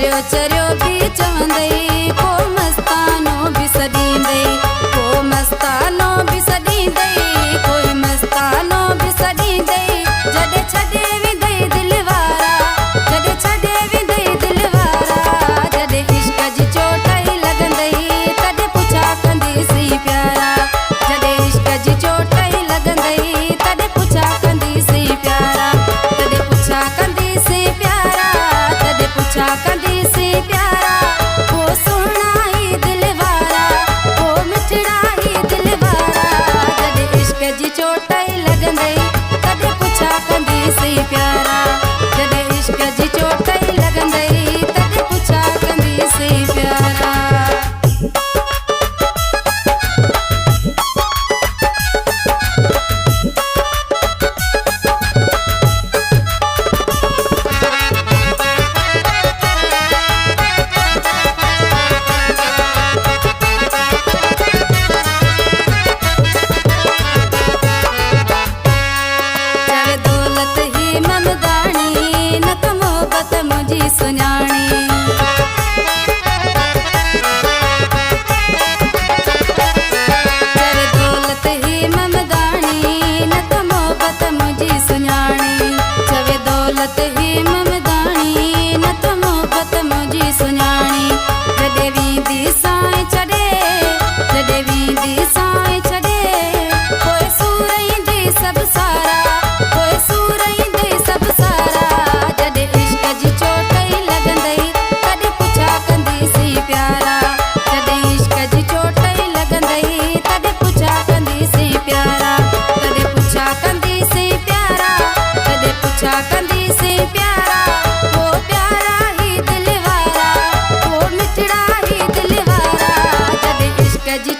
चरियो चरियो भी चवंदई को मस्तानो भी सॾींदई को मस्तानो भी सॾींदई कोई मस्तानो भी सॾींदई जॾहिं छॾे वेंदई दिलवारा जॾहिं छॾे वेंदई दिलवारा जॾहिं इश्क जी चोटई लॻंदई तॾहिं पुछा कंदीसी प्यारा जॾहिं इश्क जी चोटई लॻंदई तॾहिं पुछा कंदीसी प्यारा तॾहिं पुछा कंदीसी प्यारा तॾहिं पुछा कंदीसी प्यारा को सुहिणा ई दिलवारा को मिठड़ा ई दिलवारा जॾहिं इश्क जी चोटई लॻंदई तॾहिं पुछा कंदीसी प्यारा जॾहिं इश्क जी चोटई लॻंदई तॾहिं पुछा कंदीसी प्यारा। जी